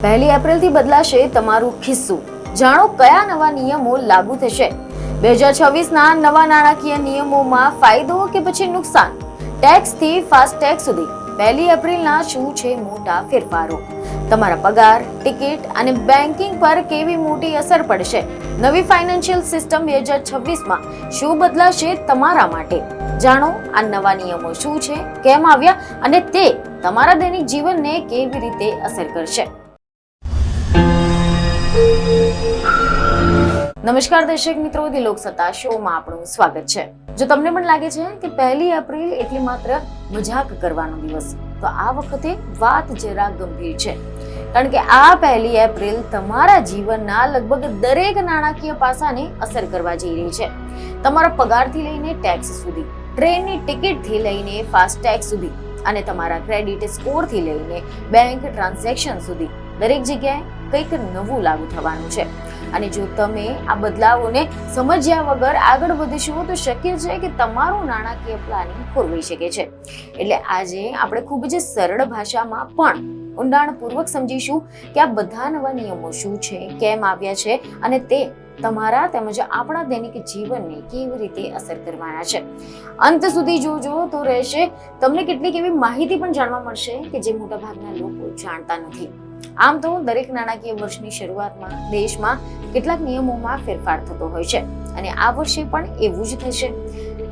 પહેલી એપ્રિલથી બદલાશે તમારું ખિસ્સું. જાણો કયા નવા નિયમો લાગુ થશે. 2026ના નવા નાણાકીય નિયમોમાં ફાયદો કે પછી નુકસાન? ટેક્સથી ફાસ્ટેગ સુધી પહેલી એપ્રિલના શું છે મોટા ફેરફારો? તમારા પગાર, ટિકિટ અને બેન્કિંગ પર કેવી મોટી અસર પડશે? નવી ફાઇનાન્શિયલ સિસ્ટમ 2026માં શું બદલાશે તમારા માટે? જાણો આ નવા નિયમો શું છે, કેમ આવ્યા અને તે તમારા દૈનિક જીવનને કેવી રીતે અસર કરશે. નમસ્કાર દર્શક મિત્રો, ધી લોકસત્તા શોમાં આપણું સ્વાગત છે. જો તમને પણ લાગે છે કે પહેલી એપ્રિલ એટલે માત્ર મજાક કરવાનો દિવસ, તો આ વખતે વાત જરા ગંભીર છે. કારણ કે આ પહેલી એપ્રિલ તમારા જીવનના લગભગ દરેક નાણાકીય પાસાને અસર કરવા જઈ રહી છે. તમારા પગારથી લઈને ટેક્સ સુધી, ટ્રેનની ટિકિટથી લઈને ફાસ્ટેગ સુધી અને તમારા ક્રેડિટ સ્કોરથી લઈને બેંક ટ્રાન્ઝેક્શન સુધી દરેક જગ્યાએ કંઈક નવું લાગુ થવાનું છે. અને જો તમે આ બદલાવોને સમજ્યા વગર આગળ વધશો તો શક્ય છે કે તમારું નાણાકીય પ્લાનિંગ ખોરવાઈ શકે છે. એટલે આજે આપણે ખૂબ જ સરળ ભાષામાં પણ ઊંડાણપૂર્વક સમજીશું કે આ બધા નવા નિયમો શું છે, કેમ આવ્યા છે અને તે તમારા તેમજ આપણા દૈનિક જીવનને કેવી રીતે અસર કરવાના છે. અંત સુધી જોજો તો રહેશે તમને કેટલીક એવી માહિતી પણ જાણવા મળશે કે જે મોટાભાગના લોકો જાણતા નથી. આમ તો દરેક નાણાકીય વર્ષની શરૂઆતમાં દેશમાં કેટલાક નિયમોમાં ફેરફાર થતો હોય છે અને આ વર્ષે પણ એવું જ થશે.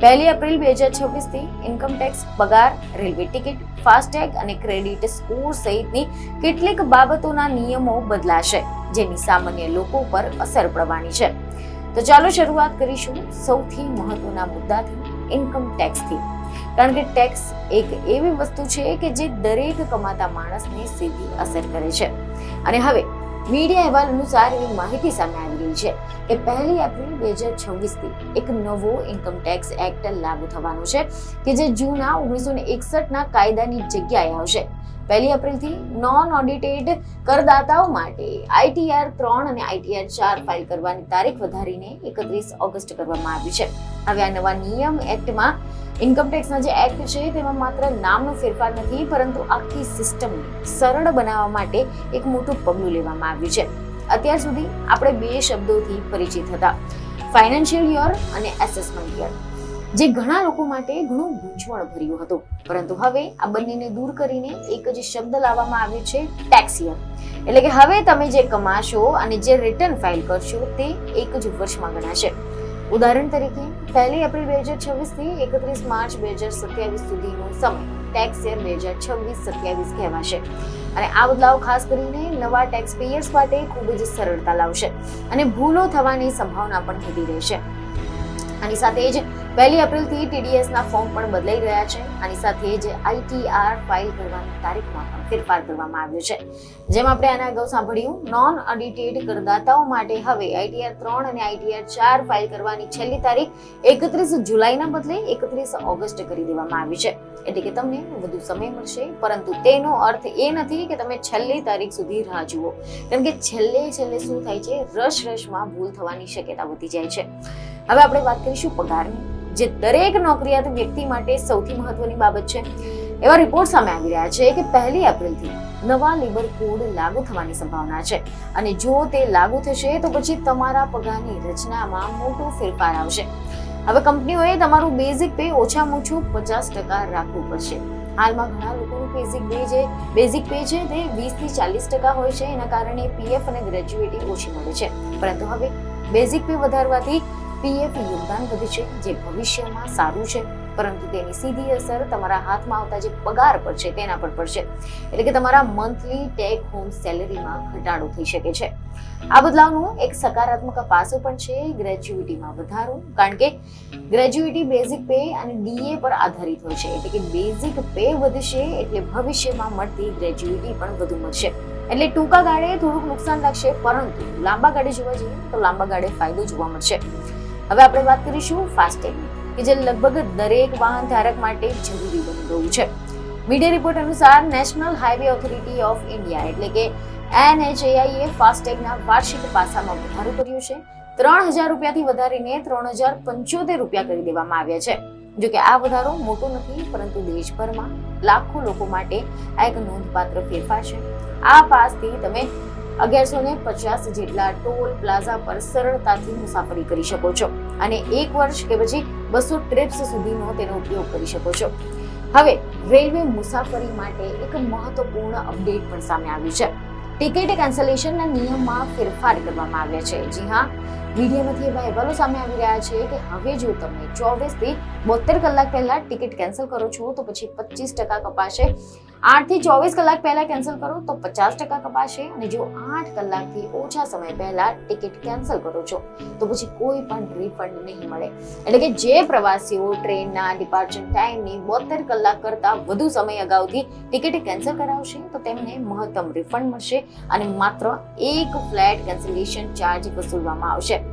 પહેલી એપ્રિલ 2026થી ઇન્કમ ટેક્સ, પગાર, રેલવે ટિકિટ, ફાસ્ટેગ અને ક્રેડિટ સ્કોર સહિતની કેટલીક બાબતોના નિયમો બદલાશે, જેની સામાન્ય લોકો પર અસર પડવાની છે. તો ચાલો શરૂઆત કરીશું સૌથી મહત્વના મુદ્દાથી, ઇન્કમ ટેક્સથી. કારણ કે ટેક્સ એક એવી વસ્તુ છે કે જે દરેક કમાતા માણસને સીધી અસર કરે છે. અને હવે મીડિયા અહેવાલ અનુસાર એવી માહિતી સામે આવી રહી છે કે પહેલી એપ્રિલ 2026થી એક નવો ઇન્કમ ટેક્સ એક્ટ લાગુ થવાનો છે કે જે જૂના 1961ના કાયદાની જગ્યાએ આવશે. પહેલી એપ્રિલથી નોન ઓડિટેડ કરદાતાઓ માટે ITR 3 અને ITR 4 ફાઇલ કરવાની તારીખ વધારીને 31 ઓગસ્ટ કરવામાં આવી છે. હવે આ નવા નિયમ એક્ટમાં ઇન્કમ ટેક્સના જે એક્ટ છે તેમાં માત્ર નામનો ફેરફાર નથી, પરંતુ આખી સિસ્ટમને સરળ બનાવવા માટે એક મોટું પગલું લેવામાં આવ્યું છે. અત્યાર સુધી આપણે બે શબ્દોથી પરિચિત હતા, ફાઇનાન્શિયલ યર અને એસેસમેન્ટ યર, જે ઘણા લોકો માટે ઘણું ગૂંચવણ ભર્યું હતું. પરંતુ હવે આ બંનેને દૂર કરીને એક જ શબ્દ લાવવામાં આવ્યો છે, ટેક્સ યર. એટલે કે હવે તમે જે કમાશો અને જે રિટર્ન ફાઇલ કરશો તે એક જ વર્ષમાં ગણાશે. ઉદાહરણ તરીકે પહેલી એપ્રિલ 2026થી 31 માર્ચ 2027 સુધીનો સમય ટેક્સ યર 2026-27 કહેવાશે. અને આ બદલાવ ખાસ કરીને નવા ટેક્સ પેયર્સ માટે ખૂબ જ સરળતા લાવશે અને ભૂલો થવાની સંભાવના પણ વધી રહેશે. આની સાથે જ પહેલી એપ્રિલથી TDSના ફોર્મ પણ બદલાઈ રહ્યા છે. આની સાથે જ ITR ફાઇલ કરવાની તારીખમાં પણ ફેરફાર કરવામાં આવ્યો છે. જેમ આપણે આના અગાઉ સાંભળ્યું, નોન ઓડિટેડ કરદાતાઓ માટે હવે ITR 3 અને ITR 4 ફાઇલ કરવાની છેલ્લી તારીખ 31 જુલાઈના બદલે 31 ઓગસ્ટ કરી દેવામાં આવી છે. એટલે કે તમને વધુ સમય મળશે, પરંતુ તેનો અર્થ એ નથી કે તમે છેલ્લી તારીખ સુધી રાહ જુઓ. કારણ કે છેલ્લે શું થાય છે, રશમાં ભૂલ થવાની શક્યતા વધી જાય છે. હવે આપણે વાત કરીશું પગારની, જે દરેક નોકરિયાત વ્યક્તિ માટે સૌથી મહત્વની બાબત છે. એવા રિપોર્ટ સામે આવી રહ્યા છે કે પહેલી એપ્રિલથી નવા લેબર કોડ લાગુ થવાની સંભાવના છે. અને જો તે લાગુ થશે તો પછી તમારા પગારની રચનામાં મોટો ફેરફાર આવશે. હવે કંપનીઓએ તમારું બેઝિક પે ઓછામાં ઓછું 50% રાખવું પડશે. હાલમાં ઘણા લોકોનું બેઝિક પે છે તે 20-40% હોય છે. એના કારણે PF અને ગ્રેજ્યુએટી ઓછી મળે છે. પરંતુ હવે બેઝિક પે વધારવાથી PF યોગદાન વધે છે, જે ભવિષ્યમાં સારું છે. પરંતુ તેની સીધી અસર તમારા હાથમાં આવતા જે પગાર પર છે તેના પર પડશે. એટલે કે તમારા મંથલી ટેક હોમ સેલરીમાં ઘટાડો થઈ શકે છે. આ બદલાવનું એક સકારાત્મક પાસું પણ છે, ગ્રેજ્યુએટીમાં વધારો. કારણ કે ગ્રેજ્યુએટી બેઝિક પે અને DA પર આધારિત હોય છે. એટલે કે બેઝિક પે વધશે એટલે ભવિષ્યમાં મળતી ગ્રેજ્યુએટી પણ વધુ મળશે. એટલે ટૂંકા ગાળે થોડુંક નુકસાન લાગશે, પરંતુ લાંબા ગાળે જોવા જઈએ તો લાંબા ગાળે ફાયદો જોવા મળશે. હવે આપણે વાત કરીશું ફાસ્ટેગની, કે જે લગભગ દરેક વાહન ધારક માટે જરૂરી બની ગયું છે. મીડિયા રિપોર્ટ અનુસાર national highway authority of India એટલે કે NHAI ફાસ્ટેગના વાર્ષિક પાસામાં વધારો કર્યો છે. 3000 રૂપિયાથી વધારીને 3075 રૂપિયા કરી દેવામાં આવ્યા છે. જો કે આ વધારો મોટો નથી, પરંતુ દેશભરમાં લાખો લોકો માટે આ એક નોંધપાત્ર ફેરફાર છે. આ પાસથી તમે 1150 જેટલા ટોલ પ્લાઝા પર સરળતાથી મુસાફરી કરી શકો છો અને 1 વર્ષ કે પછી 200 ટ્રિપ્સ સુધીનો તેનો ઉપયોગ કરી શકો છો. હવે રેલવે મુસાફરી માટે એક મહત્વપૂર્ણ અપડેટ પણ સામે આવ્યું છે. ટિકિટ કેન્સલેશનના નિયમમાં ફેરફાર કરવામાં આવ્યા છે. જી હા, મીડિયામાંથી એવા અહેવાલો સામે આવી રહ્યા છે કે હવે જો તમે 24 થી 72 કલાક પહેલા ટિકિટ કેન્સલ કરો છો તો પછી 25% કપાશે. 8 થી 24 કલાક પહેલા કેન્સલ કરો તો 50% કપાશે અને જો 8 કલાકથી ઓછા સમય પહેલા ટિકિટ કેન્સલ કરો છો તો પછી કોઈ પણ રિફંડ નહીં મળે. એટલે કે જે પ્રવાસીઓ ટ્રેનના ડિપાર્ચર ટાઈમની 72 કલાક કરતા વધુ સમય અગાઉથી ટિકિટ કેન્સલ કરાવશે તો તેમને મહત્તમ રિફંડ મળશે અને માત્ર એક ફ્લેટ કેન્સલેશન ચાર્જ વસૂલવામાં આવશે.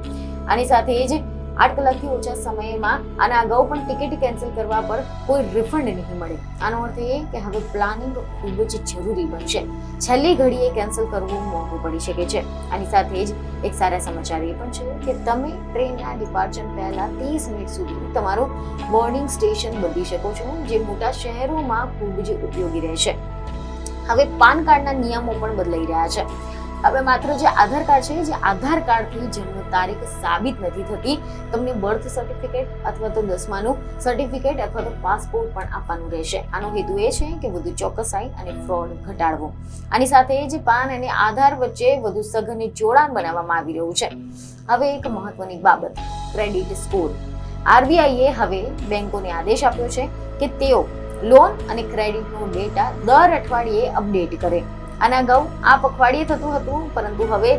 આની સાથે જ 8 કલાકથી ઓછા સમયમાં આના અગાઉ પણ ટિકિટ કેન્સલ કરવા પર કોઈ રિફંડ નહીં મળે. આનો અર્થ એ કે હવે પ્લાનિંગ ખૂબ જ જરૂરી બનશે. છેલ્લી ઘડીએ કેન્સલ કરવું મોંઘું પડી શકે છે. આની સાથે જ એક સારા સમાચાર એ પણ છે કે તમે ટ્રેનના ડિપાર્ચર પહેલા 30 મિનિટ સુધી તમારું બોર્ડિંગ સ્ટેશન બદલી શકો છો, જે મોટા શહેરોમાં ખૂબ જ ઉપયોગી રહેશે. હવે પાન કાર્ડના નિયમો પણ બદલાઈ રહ્યા છે. હવે માત્ર જે આધાર કાર્ડ છે, જે આધાર કાર્ડથી જન્મ તારીખ સાબિત નથી થતી, તમને બર્થ સર્ટિફિકેટ અથવા તો 10માનું સર્ટિફિકેટ અથવા તો પાસપોર્ટ પણ આપવાનું રહેશે. આનો હેતુ એ છે કે વધુ ચોકસાઈ અને ફ્રોડ ઘટાડવો. આની સાથે જ પાન અને આધાર વચ્ચે વધુ સઘન જોડાણ બનાવવામાં આવી રહ્યું છે. હવે એક મહત્વની બાબત, ક્રેડિટ સ્કોર. આરબીઆઈએ હવે બેંકોને આદેશ આપ્યો છે કે તેઓ લોન અને ક્રેડિટનો ડેટા દર અઠવાડિયે અપડેટ કરે. આના અગાઉ આ પખવાડિયે થતું હતું, પરંતુ હવે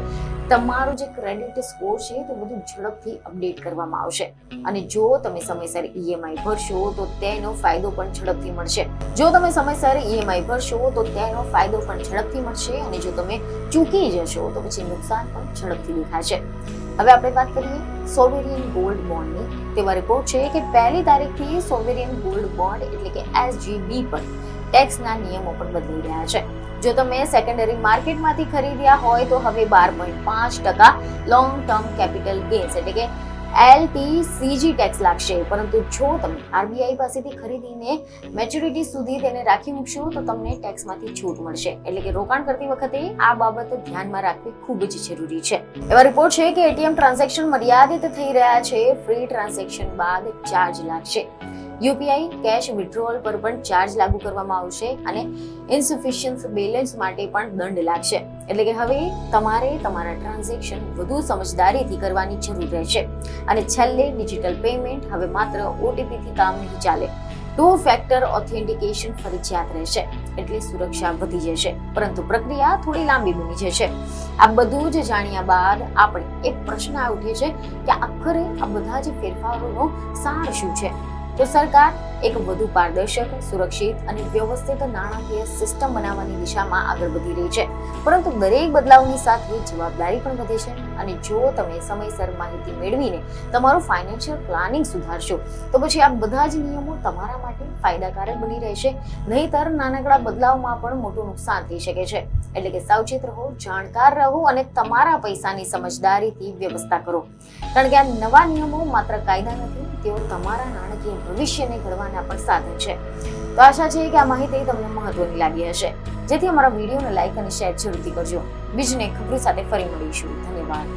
તમારો જે ક્રેડિટ સ્કોર છે તે વધુ ઝડપથી અપડેટ કરવામાં આવશે. અને જો તમે સમયસર ઈએમઆઈ ભરશો તો તેનો ફાયદો પણ ઝડપથી મળશે. અને જો તમે ચૂકી જશો તો પછી નુકસાન પણ ઝડપથી દેખાશે. હવે આપણે વાત કરીએ સોવેરિયન ગોલ્ડ બોન્ડની. તેવા રિપોર્ટ છે કે 1 તારીખથી સોવેરિયન ગોલ્ડ બોન્ડ એટલે કે SGB પર ટેક્સના નિયમો પણ બદલાઈ રહ્યા છે. જો તમે સેકન્ડરી માર્કેટમાંથી ખરીદ્યા હોય તો હવે 12.5% લોંગ ટર્મ કેપિટલ ગેઇન્સ એટલે કે LTCG ટેક્સ લાગશે. પરંતુ જો તમે આરબીઆઈ પાસેથી ખરીદીને મેચ્યોરિટી સુધી તેને રાખી મૂકશો તો તમને ટેક્સમાંથી છૂટ મળશે. એટલે કે રોકાણ કરતી વખતે આ બાબત ધ્યાનમાં રાખવી ખૂબ જ જરૂરી છે. એવા રિપોર્ટ છે કે એટીએમ ટ્રાન્ઝેક્શન મર્યાદિત થઈ રહ્યા છે. ફ્રી ટ્રાન્ઝેક્શન બાદ ચાર્જ લાગશે. યુપીઆઈ કેશ વિથડ્રોઅલ પર પણ ચાર્જ લાગુ કરવામાં આવશે અને ઇન્સફિશિયન્ટ બેલેન્સ માટે પણ દંડ લાગશે. એટલે કે હવે તમારે તમારા ટ્રાન્ઝેક્શન વધુ સમજદારીથી કરવાની જરૂર રહેશે. અને છેલ્લે ડિજિટલ પેમેન્ટ હવે માત્ર ઓટીપીથી કામ નહીં ચાલે. 2 ફેક્ટર ઓથેન્ટિકેશન ફરજિયાત રહેશે, એટલે સુરક્ષા વધી જશે, પરંતુ પ્રક્રિયા થોડી લાંબી બની જશે. આ બધું જ જાણ્યા બાદ આપણે એક પ્રશ્ન ઉઠે છે કે આખરે આ બધા જ ફેરફારોનો સાર શું છે? તો સરકાર એક વધુ પારદર્શક, સુરક્ષિત અને વ્યવસ્થિત નાણાકીય સિસ્ટમ બનાવવાની દિશામાં આગળ વધી રહી છે. પરંતુ દરેક બદલાવની સાથે જવાબદારી પણ વધે છે. અને જો તમે સમયસર માહિતી મેળવીને તમારું ફાઇનાન્શિયલ પ્લાનિંગ સુધારશો તો પછી આ બધા જ નિયમો તમારા માટે ફાયદાકારક બની રહેશે. નહીંતર નાનકડા બદલાવમાં પણ મોટું નુકસાન થઈ શકે છે. એટલે કે સાવચેત રહો, જાણકાર રહો અને તમારા પૈસાની સમજદારીથી વ્યવસ્થા કરો. કારણ કે આ નવા નિયમો માત્ર કાયદા નથી, તેઓ તમારા નાણાકીય ભવિષ્યને ઘડવાના પણ સાધન છે. તો આશા છે કે આ માહિતી તમને મહત્વની લાગી હશે. જેથી અમારા વિડીયોને લાઈક અને શેર જરૂરથી કરજો. બીજને ખબરો સાથે ફરી મળીશું. ધન્યવાદ.